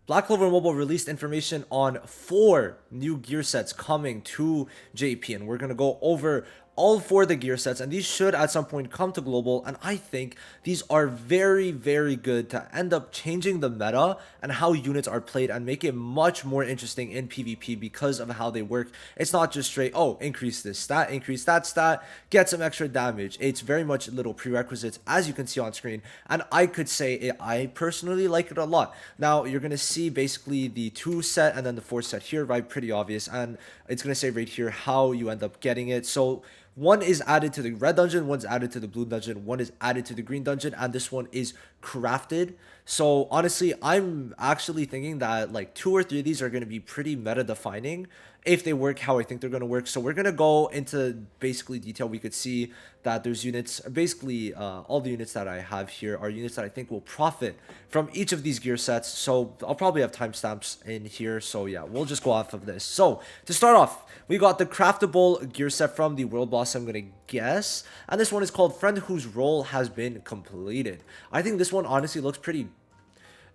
Black Clover Mobile released information on 4 new gear sets coming to JP, and we're gonna go over all 4 of the gear sets, and these should at some point come to global. And I think these are very, very good to end up changing the meta and how units are played and make it much more interesting in PvP because of how they work. It's not just straight, oh, increase this stat, increase that stat, get some extra damage. It's very much little prerequisites, as you can see on screen, and I could say I personally like it a lot. Now you're gonna see basically the 2 set and then the 4 set here, right? Pretty obvious, and it's gonna say right here how you end up getting it. So one is added to the red dungeon, one's added to the blue dungeon, one is added to the green dungeon, and this one is crafted. So honestly, I'm actually thinking that like 2 or 3 of these are going to be pretty meta defining if they work how I think they're going to work. So we're going to go into basically detail. We could see that there's units, basically all the units that I have here are units that I think will profit from each of these gear sets. So I'll probably have timestamps in here. So yeah, we'll just go off of this. So to start off, we got the craftable gear set from the world boss, I'm gonna guess, and this one is called Friend Whose Role Has Been Completed. I think this one honestly looks pretty,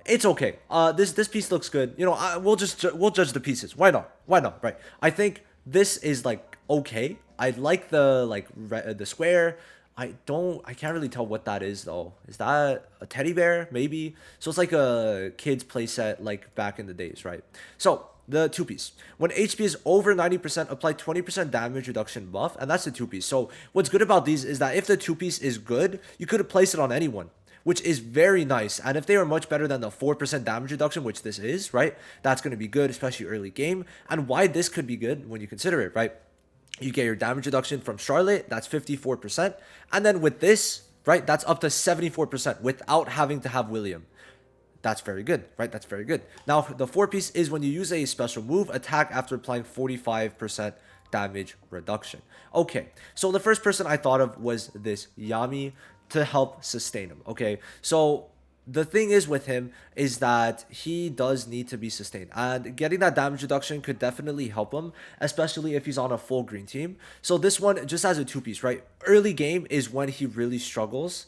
it's okay. This piece looks good. You know, we'll judge the pieces. Why not? Why not? Right. I think this is like okay. I like the the square. I can't really tell what that is though. Is that a teddy bear? Maybe. So it's like a kid's playset like back in the days, right? So the 2-piece. When HP is over 90%, apply 20% damage reduction buff, and that's the 2-piece. So what's good about these is that if the 2-piece is good, you could place it on anyone, which is very nice. And if they are much better than the 4% damage reduction, which this is, right, that's going to be good, especially early game. And why this could be good when you consider it, right? You get your damage reduction from Charlotte, that's 54%. And then with this, right, that's up to 74% without having to have William. That's very good, right? That's very good. Now, the 4-piece is when you use a special move, attack after applying 45% damage reduction. Okay, so the first person I thought of was this Yami to help sustain him. Okay, so the thing is with him is that he does need to be sustained, and getting that damage reduction could definitely help him, especially if he's on a full green team. So this one just as a 2-piece, right? Early game is when he really struggles,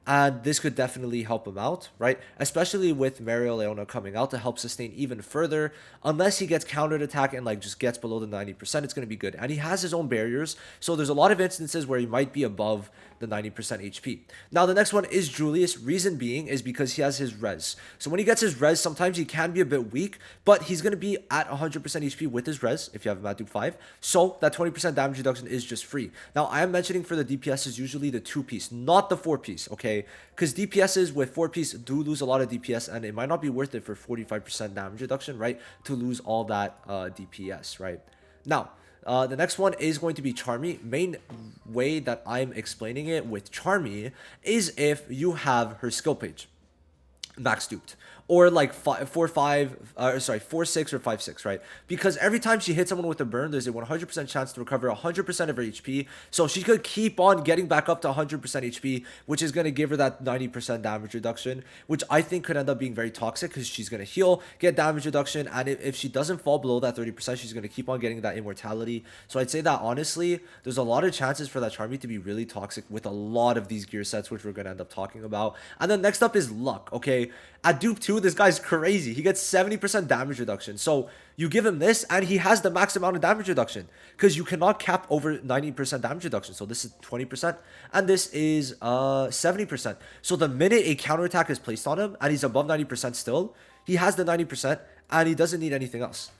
and this could definitely help him out, right? Especially with Mario Leona coming out to help sustain even further. Unless he gets countered attack and like just gets below the 90%, it's going to be good. And he has his own barriers, so there's a lot of instances where he might be above the 90% HP. Now the next one is Julius. Reason being is because he has his res. So when he gets his res, sometimes he can be a bit weak, but he's going to be at 100% HP with his res if you have Mad Duke 5. So that 20% damage reduction is just free. Now I am mentioning for the DPS is usually the 2-piece, not the 4-piece, okay? Because DPSs with 4-piece do lose a lot of DPS, and it might not be worth it for 45% damage reduction, right? To lose all that DPS, right? Now, the next one is going to be Charmy. Main way that I'm explaining it with Charmy is if you have her skill page max duped, or like 4-6 or 5-6, right? Because every time she hits someone with a burn, there's a 100% chance to recover 100% of her HP. So she could keep on getting back up to 100% HP, which is going to give her that 90% damage reduction, which I think could end up being very toxic because she's going to heal, get damage reduction, and if she doesn't fall below that 30%, she's going to keep on getting that immortality. So I'd say that honestly, there's a lot of chances for that Charmy to be really toxic with a lot of these gear sets, which we're going to end up talking about. And then next up is Luck, okay? At dupe 2, this guy's crazy. He gets 70% damage reduction. So you give him this, and he has the max amount of damage reduction because you cannot cap over 90% damage reduction. So this is 20%, and this is 70%. So the minute a counterattack is placed on him, and he's above 90% still, he has the 90%, and he doesn't need anything else.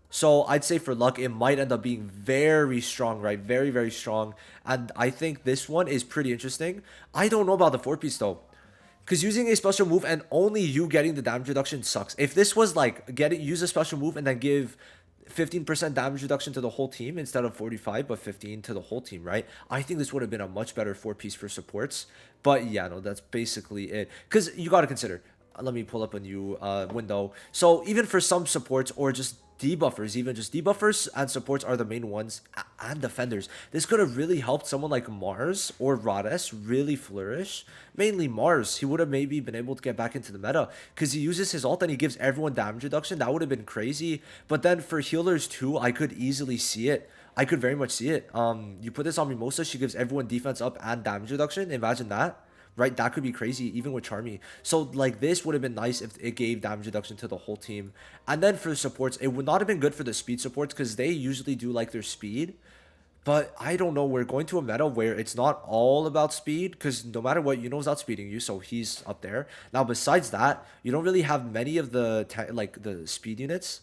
So I'd say for Luck, it might end up being very strong, right? Very, very strong. And I think this one is pretty interesting. I don't know about the 4-piece, though. Because using a special move and only you getting the damage reduction sucks. If this was like use a special move and then give 15% damage reduction to the whole team instead of 45, but 15 to the whole team, right? I think this would have been a much better 4-piece for supports. But yeah, no, that's basically it. Because you got to consider, let me pull up a new window. So even for some supports or just debuffers, even just debuffers and supports are the main ones, and defenders, this could have really helped someone like Mars or Rades really flourish. Mainly Mars, he would have maybe been able to get back into the meta because he uses his ult and he gives everyone damage reduction. That would have been crazy. But then for healers too, I could easily see it. I could very much see it. You put this on Mimosa, she gives everyone defense up and damage reduction. Imagine that. right? That could be crazy, even with Charmy. So, like, this would have been nice if it gave damage reduction to the whole team. And then for the supports, it would not have been good for the speed supports because they usually do like their speed. But I don't know. We're going to a meta where it's not all about speed because no matter what, Yuno's outspeeding you, so he's up there. Now, besides that, you don't really have many of the like the speed units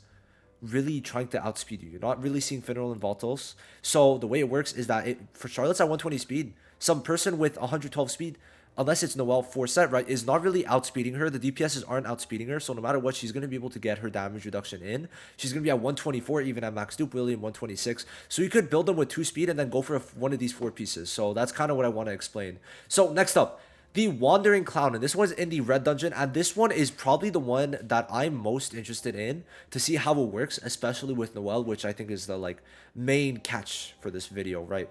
really trying to outspeed you. You're not really seeing Finral and Voltos. So the way it works is that for Charlotte's at 120 speed, some person with 112 speed, unless it's Noelle 4 set, right, is not really outspeeding her. The DPSs aren't outspeeding her. So no matter what, she's going to be able to get her damage reduction in. She's going to be at 124 even at max dupe, William 126. So you could build them with 2 speed and then go for one of these 4 pieces. So that's kind of what I want to explain. So next up, the Wandering Clown, and this one's in the red dungeon, and this one is probably the one that I'm most interested in to see how it works, especially with Noelle, which I think is the like main catch for this video, right?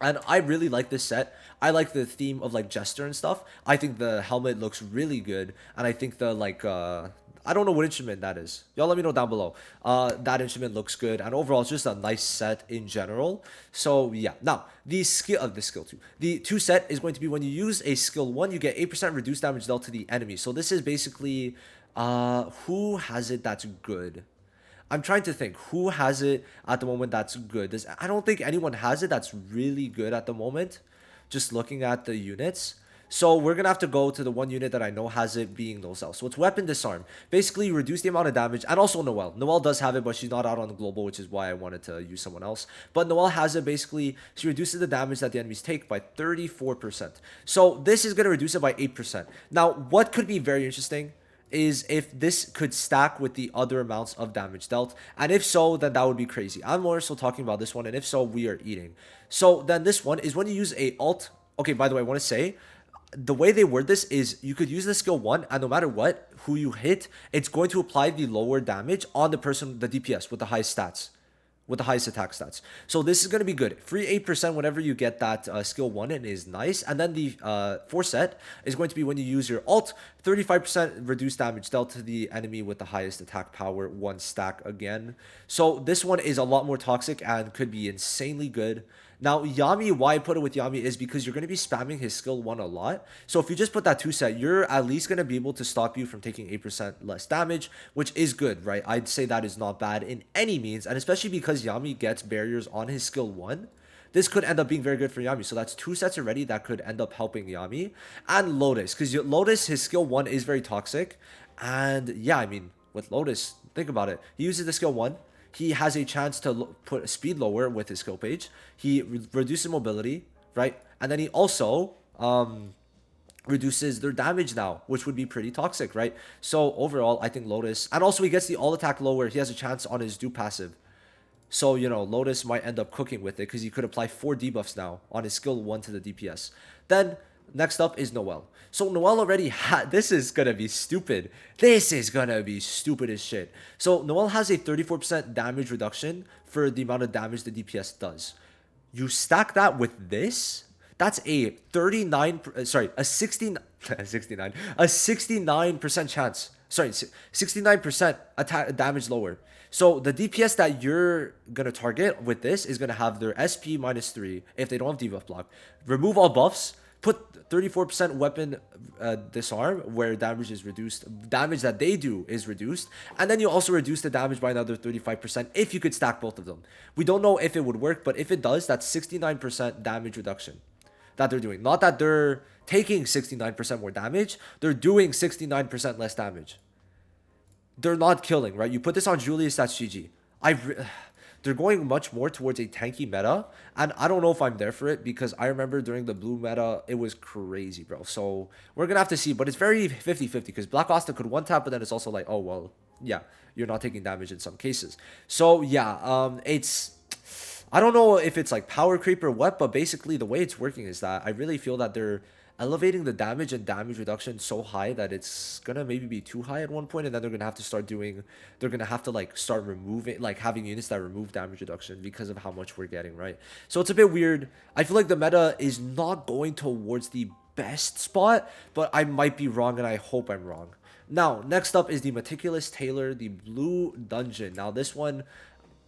And I really like this set. I like the theme of like Jester and stuff. I think the helmet looks really good, and I think the like I don't know what instrument that is. Y'all let me know down below. That instrument looks good, and overall, it's just a nice set in general. So yeah. Now the skill 2. The 2 set is going to be when you use a skill 1, you get 8% reduced damage dealt to the enemy. So this is basically who has it that's good. I'm trying to think who has it at the moment that's good. I don't think anyone has it that's really good at the moment. Just looking at the units. So we're going to have to go to the one unit that I know has it, being Noelle. So it's Weapon Disarm. Basically, you reduce the amount of damage. And also Noelle. Noelle does have it, but she's not out on the global, which is why I wanted to use someone else. But Noelle has it. Basically, she reduces the damage that the enemies take by 34%. So this is going to reduce it by 8%. Now, what could be very interesting is if this could stack with the other amounts of damage dealt, and if so, then that would be crazy. I'm more so talking about this one, and if so, we are eating. So then this one is when you use a alt. Okay, by the way, I want to say the way they word this is you could use the skill 1, and no matter what, who you hit, it's going to apply the lower damage on the person, the DPS with the highest stats, with the highest attack stats. So this is going to be good. Free 8% whenever you get that skill 1 in is nice. And then the 4 set is going to be when you use your alt, 35% reduced damage dealt to the enemy with the highest attack power, 1 stack again. So this one is a lot more toxic and could be insanely good. Now, Yami, why I put it with Yami is because you're going to be spamming his skill 1 a lot. So if you just put that 2 set, you're at least going to be able to stop you from taking 8% less damage, which is good, right? I'd say that is not bad in any means, and especially because Yami gets barriers on his skill 1. This could end up being very good for Yami. So that's 2 sets already that could end up helping Yami. And Lotus, because Lotus, his skill 1 is very toxic. And yeah, I mean, with Lotus, think about it. He uses the skill 1. He has a chance to put speed lower with his skill page. He reduces mobility, right? And then he also reduces their damage now, which would be pretty toxic, right? So overall, I think Lotus, and also he gets the all attack lower. He has a chance on his dupe passive. So, you know, Lotus might end up cooking with it because he could apply 4 debuffs now on his skill 1 to the DPS. Then next up is Noelle. So Noelle already had, this is going to be stupid. This is going to be stupid as shit. So Noelle has a 34% damage reduction for the amount of damage the DPS does. You stack that with this, that's a 69% chance. Sorry, 69% attack damage lower. So the DPS that you're going to target with this is going to have their SP -3 if they don't have debuff block. Remove all buffs. Put 34% weapon disarm where damage is reduced. Damage that they do is reduced. And then you also reduce the damage by another 35% if you could stack both of them. We don't know if it would work, but if it does, that's 69% damage reduction that they're doing. Not that they're taking 69% more damage. They're doing 69% less damage. They're not killing, right? You put this on Julius, that's GG. They're going much more towards a tanky meta, and I don't know if I'm there for it because I remember during the blue meta, it was crazy, bro. So we're going to have to see, but it's very 50-50 because Black Asta could one-tap, but then it's also like, oh, well, yeah, you're not taking damage in some cases. So, yeah, I don't know if it's like power creep or what, but basically the way it's working is that I really feel that they're elevating the damage and damage reduction so high that it's gonna maybe be too high at one point, and then they're gonna have to start like start removing, like having units that remove damage reduction because of how much we're getting, right? So it's a bit weird. I feel like the meta is not going towards the best spot, but I might be wrong, and I hope I'm wrong. Now, next up is the Meticulous Tailor, the blue dungeon. Now, this one,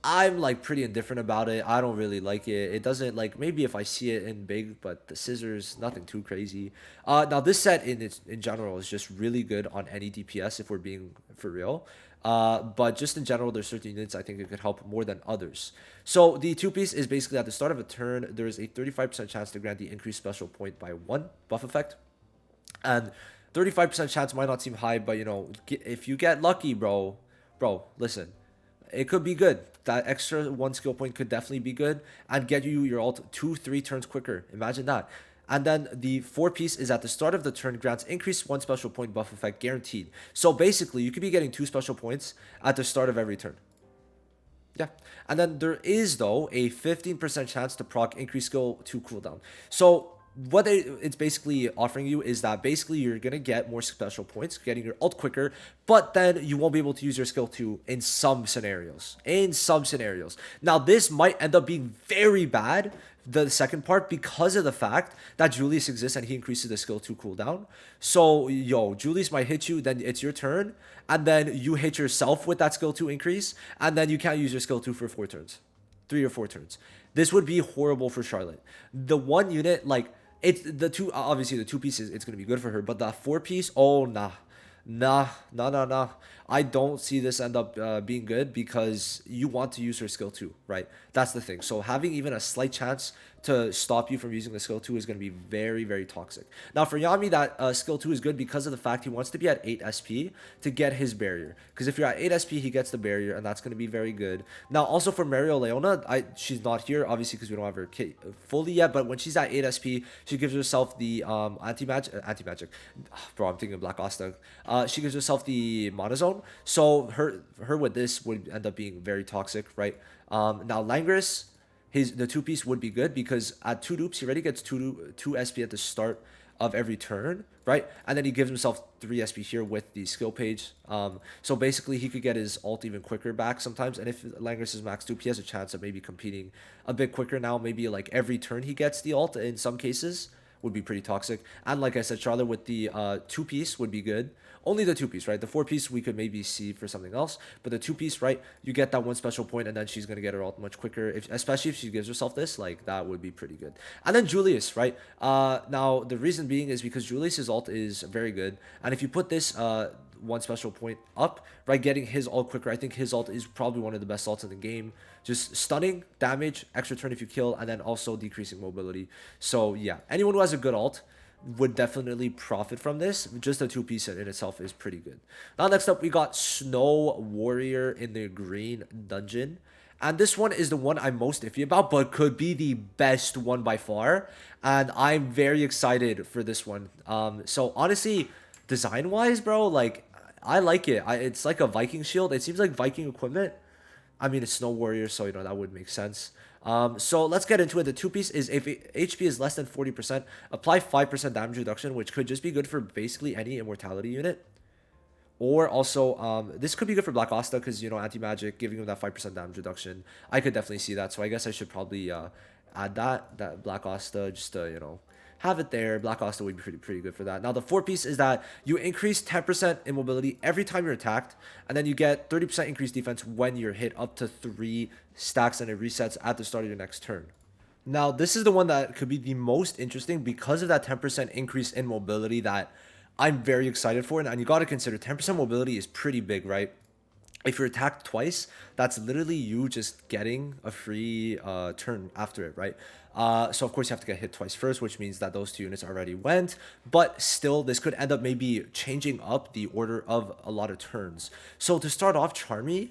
I'm like pretty indifferent about it. I don't really like it. It doesn't like maybe if I see it in big, but the scissors, nothing too crazy. Now this set in general is just really good on any DPS if we're being for real. But just in general, there's certain units I think it could help more than others. So the two piece is basically at the start of a turn, there is a 35% chance to grant the increased special point by 1 buff effect. And 35% chance might not seem high, but you know, if you get lucky, bro, listen, it could be good. That extra 1 skill point could definitely be good and get you your ult 2-3 turns quicker. Imagine that. And then the 4 piece is at the start of the turn, grants increased 1 special point buff effect guaranteed. So basically, you could be getting 2 special points at the start of every turn. Yeah. And then there is, though, a 15% chance to proc increase skill 2 cooldown. So what it's basically offering you is that basically you're going to get more special points, getting your ult quicker, but then you won't be able to use your skill 2 in some scenarios. Now, this might end up being very bad, the second part, because of the fact that Julius exists and he increases the skill 2 cooldown. So, yo, Julius might hit you, then it's your turn, and then you hit yourself with that skill 2 increase, and then you can't use your skill 2 for 4 turns. 3 or 4 turns. This would be horrible for Charlotte. The one unit, like, it's the two, obviously the 2 pieces, it's going to be good for her, but the 4 piece, oh, nah. I don't see this end up being good because you want to use her skill 2, right? That's the thing. So having even a slight chance to stop you from using the skill 2 is going to be very, very toxic. Now for Yami, that skill 2 is good because of the fact he wants to be at 8 SP to get his barrier. Because if you're at 8 SP, he gets the barrier, and that's going to be very good. Now also for Mario Leona, she's not here, obviously, because we don't have her kit fully yet, but when she's at 8 SP, she gives herself the anti-magic. Bro, I'm thinking Black Asta. She gives herself the Monozone. So her with this would end up being very toxic, right? Now Langris, the 2 piece would be good because at 2 dupes he already gets 2 SP at the start of every turn, right? And then he gives himself 3 SP here with the skill page. So basically he could get his ult even quicker back sometimes. And if Langris is max dupe, he has a chance of maybe competing a bit quicker now. Maybe like every turn he gets the ult in some cases would be pretty toxic. And like I said, Charlotte with the 2 piece would be good. Only the 2 piece, right? The 4 piece we could maybe see for something else, but the 2 piece, right? You get that 1 special point, and then she's gonna get her ult much quicker. Especially if she gives herself this, like that would be pretty good. And then Julius, right? Now the reason being is because Julius's ult is very good, and if you put this 1 special point up, right, getting his ult quicker, I think his ult is probably one of the best ults in the game. Just stunning, damage, extra turn if you kill, and then also decreasing mobility. So yeah, anyone who has a good ult would definitely profit from this. Just the 2 piece in itself is pretty good. Now next up we got Snow Warrior in the green dungeon, and this one is the one I'm most iffy about, but could be the best one by far, and I'm very excited for this one. So honestly, design wise, bro, like I like it. It's like a Viking shield. It seems like Viking equipment. I mean, it's Snow Warrior, so you know that would make sense. So let's get into it. The 2 piece is if HP is less than 40%, apply 5% damage reduction, which could just be good for basically any immortality unit. Or also, this could be good for Black Asta because, you know, anti-magic, giving him that 5% damage reduction. I could definitely see that. So I guess I should probably add that Black Asta just to, you know, have it there. Black Asta would be pretty good for that. Now the 4 piece is that you increase 10% immobility every time you're attacked, and then you get 30% increased defense when you're hit up to 3 stacks, and it resets at the start of your next turn. Now this is the one that could be the most interesting because of that 10% increase in mobility that I'm very excited for. And you got to consider 10% mobility is pretty big, right? If you're attacked twice, that's literally you just getting a free turn after it, right? So of course you have to get hit twice first, which means that those 2 units already went, but still this could end up maybe changing up the order of a lot of turns. So to start off, Charmy,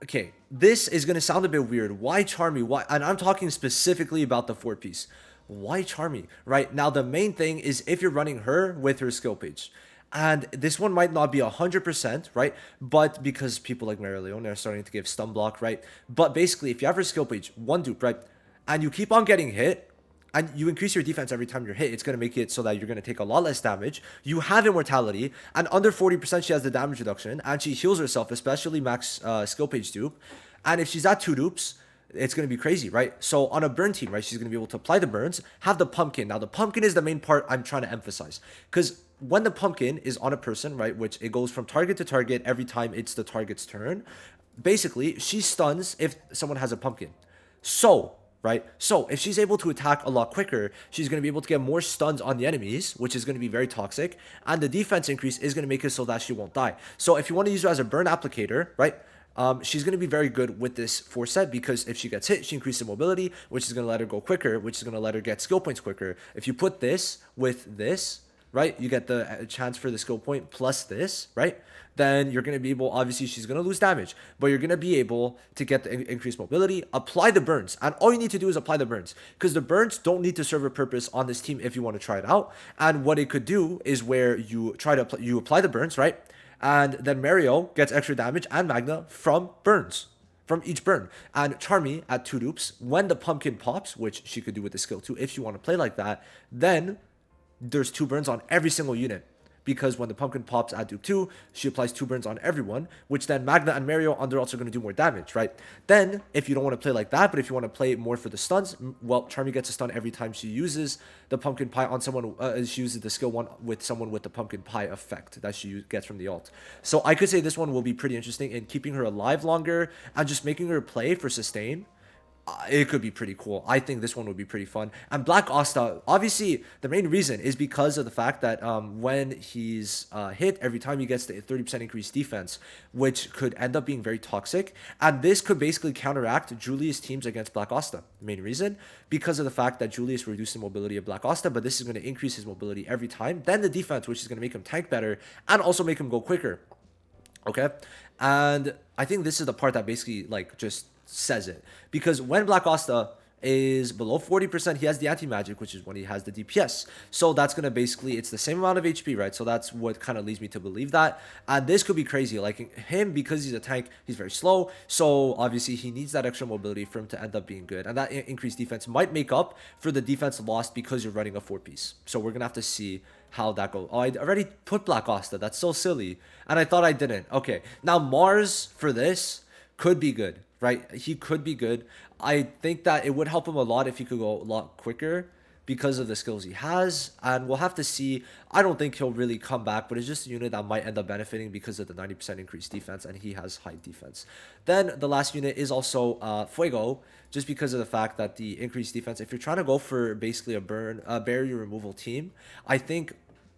okay, this is going to sound a bit weird. Why Charmy? Why? And I'm talking specifically about the 4 piece. Why Charmy, right? Now the main thing is if you're running her with her skill page. And this one might not be 100%, right? But because people like Mario Leone are starting to give stun block, right? But basically, if you have her skill page, 1 dupe, right? And you keep on getting hit, and you increase your defense every time you're hit, it's going to make it so that you're going to take a lot less damage. You have immortality, and under 40% she has the damage reduction, and she heals herself, especially max skill page dupe. And if she's at 2 dupes, it's going to be crazy, right? So on a burn team, right, she's going to be able to apply the burns, have the pumpkin. Now, the pumpkin is the main part I'm trying to emphasize, because when the pumpkin is on a person, right, which it goes from target to target every time it's the target's turn, basically she stuns if someone has a pumpkin. So, right? So, if she's able to attack a lot quicker, she's going to be able to get more stuns on the enemies, which is going to be very toxic. And the defense increase is going to make it so that she won't die. So, if you want to use her as a burn applicator, right? She's going to be very good with this 4-set because if she gets hit, she increases mobility, which is going to let her go quicker, which is going to let her get skill points quicker. If you put this with this, right, you get the chance for the skill point plus this, right? Then you're going to be able, obviously she's going to lose damage, but you're going to be able to get the increased mobility, apply the burns. And all you need to do is apply the burns because the burns don't need to serve a purpose on this team if you want to try it out. And what it could do is where you you apply the burns, right? And then Mario gets extra damage and Magna from burns, from each burn. And Charmy at 2 dupes, when the pumpkin pops, which she could do with the skill too if you want to play like that, then there's 2 burns on every single unit. Because when the pumpkin pops at dupe 2, she applies 2 burns on everyone, which then Magna and Mario are also going to do more damage, right? Then, if you don't want to play like that, but if you want to play more for the stuns, well, Charmy gets a stun every time she uses the pumpkin pie on someone, she uses the skill 1 with someone with the pumpkin pie effect that she gets from the ult. So I could say this one will be pretty interesting in keeping her alive longer and just making her play for sustain. It could be pretty cool. I think this one would be pretty fun. And Black Asta, obviously, the main reason is because of the fact that when he's hit, every time he gets the 30% increased defense, which could end up being very toxic. And this could basically counteract Julius teams against Black Asta. The main reason, because of the fact that Julius reduced the mobility of Black Asta, but this is going to increase his mobility every time. Then the defense, which is going to make him tank better and also make him go quicker. Okay? And I think this is the part that basically, like, just says it, because when Black Asta is below 40%, he has the anti-magic, which is when he has the DPS. So that's going to basically, it's the same amount of HP, right? So that's what kind of leads me to believe that. And this could be crazy. Like him, because he's a tank, he's very slow. So obviously he needs that extra mobility for him to end up being good. And that increased defense might make up for the defense lost because you're running a 4-piece. So we're going to have to see how that goes. Oh, I already put Black Asta. That's so silly. And I thought I didn't. Okay. Now Mars for this could be good. Right, he could be good. I think that it would help him a lot if he could go a lot quicker because of the skills he has, and we'll have to see. I don't think he'll really come back, but it's just a unit that might end up benefiting because of the 90% increased defense, and he has high defense. Then the last unit is also Fuego, just because of the fact that the increased defense, if you're trying to go for basically a barrier removal team, I think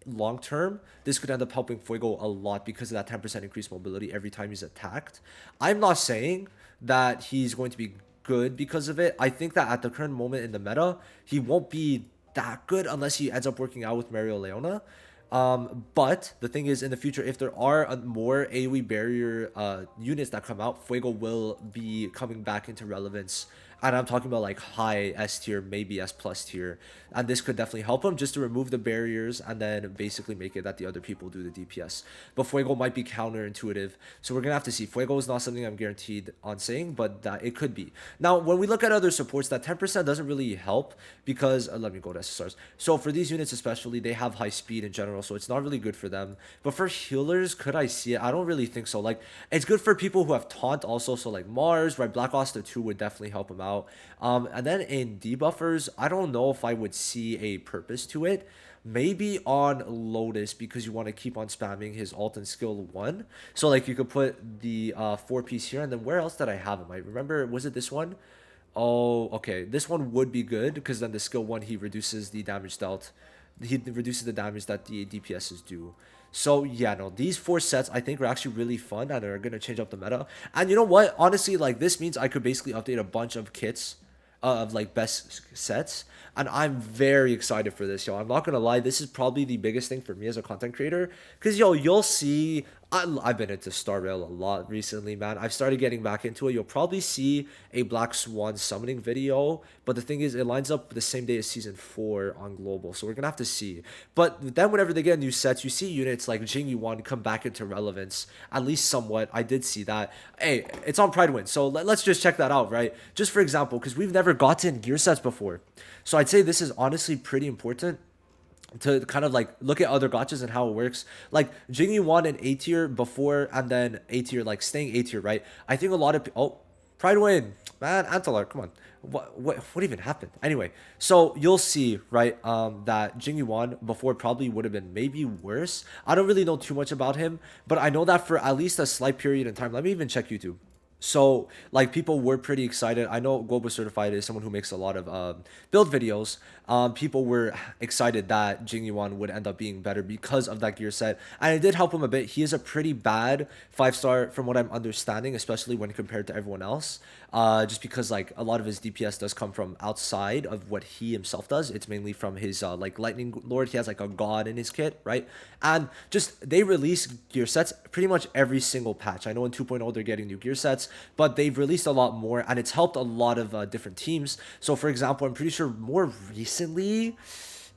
long term this could end up helping Fuego a lot because of that 10% increased mobility every time he's attacked. I'm not saying that he's going to be good because of it. I think that at the current moment in the meta, he won't be that good unless he ends up working out with Mario Leona. But the thing is, in the future, if there are more AoE barrier units that come out, Fuego will be coming back into relevance. And I'm talking about like high S tier, maybe S plus tier. And this could definitely help him just to remove the barriers and then basically make it that the other people do the DPS. But Fuego might be counterintuitive. So we're going to have to see. Fuego is not something I'm guaranteed on saying, but that it could be. Now, when we look at other supports, that 10% doesn't really help because, let me go to SSRs. So for these units especially, they have high speed in general, so it's not really good for them. But for healers, could I see it? I don't really think so. Like, it's good for people who have taunt also, so like Mars, right? Black Asta 2 would definitely help him out. And then in debuffers, I don't know if I would see a purpose to it. Maybe on Lotus because you want to keep on spamming his ult and skill 1. So like you could put the 4-piece here, and then where else did I have him? I remember, was it this one? Oh, okay. This one would be good because then the skill 1, he reduces the damage dealt. He reduces the damage that the DPSs do. So yeah, no, these 4 sets I think are actually really fun and are going to change up the meta. And you know what? Honestly, like this means I could basically update a bunch of kits of like best sets. And I'm very excited for this, yo. I'm not going to lie. This is probably the biggest thing for me as a content creator. Because, yo, you'll see... I've been into Star Rail a lot recently, man. I've started getting back into it. You'll probably see a Black Swan summoning video. But the thing is, it lines up the same day as Season 4 on Global. So we're going to have to see. But then whenever they get new sets, you see units like Jingyi 1 come back into relevance. At least somewhat. I did see that. Hey, it's on Pride Win. So let's just check that out, right? Just for example, because we've never gotten gear sets before. So I'd say this is honestly pretty important to kind of like look at other gachas and how it works. Like Jingyi 1 in A tier before and then A tier, like staying A tier, right? I think a lot of Pride Win, man, Antelar, come on. What even happened? Anyway, so you'll see, right, that Jingyi 1 before probably would have been maybe worse. I don't really know too much about him, but I know that for at least a slight period in time. Let me even check YouTube. So like people were pretty excited. I know Global Certified is someone who makes a lot of build videos. People were excited that Jing Yuan would end up being better because of that gear set, and it did help him a bit. He is a pretty bad 5-star from what I'm understanding, especially when compared to everyone else. Just because like a lot of his DPS does come from outside of what he himself does. It's mainly from his like Lightning Lord. He has like a god in his kit, right? And just they release gear sets pretty much every single patch. I know in 2.0 they're getting new gear sets, but they've released a lot more, and it's helped a lot of different teams. So for example, I'm pretty sure more recently,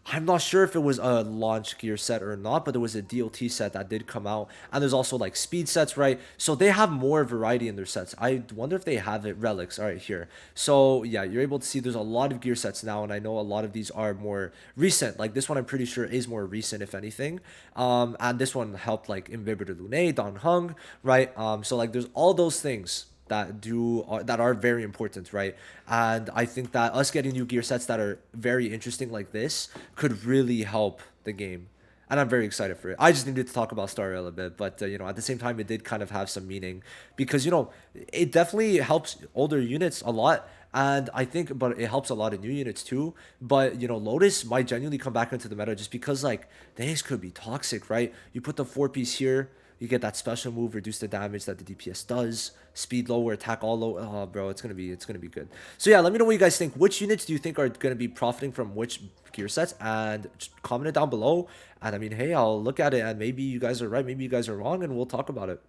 I'm not sure if it was a launch gear set or not, but there was a DLT set that did come out, and there's also like speed sets, right? So they have more variety in their sets. I wonder if they have it relics. All right, here. So yeah, you're able to see there's a lot of gear sets now, and I know a lot of these are more recent. Like this one, I'm pretty sure is more recent, if anything. And this one helped like Invibrator Lune, Don Hung, right? So like there's all those things that are very important, right? And I think that us getting new gear sets that are very interesting like this could really help the game. And I'm very excited for it. I just needed to talk about Star Rail a bit, but at the same time, it did kind of have some meaning because it definitely helps older units a lot, and I think, but it helps a lot of new units too. But Lotus might genuinely come back into the meta just because like these could be toxic, right? You put the 4-piece here, you get that special move, reduce the damage that the DPS does, speed lower, attack all low. Oh, bro, it's gonna be good. So yeah, let me know what you guys think. Which units do you think are gonna be profiting from which gear sets? And just comment it down below. And I mean, hey, I'll look at it, and maybe you guys are right, maybe you guys are wrong, and we'll talk about it.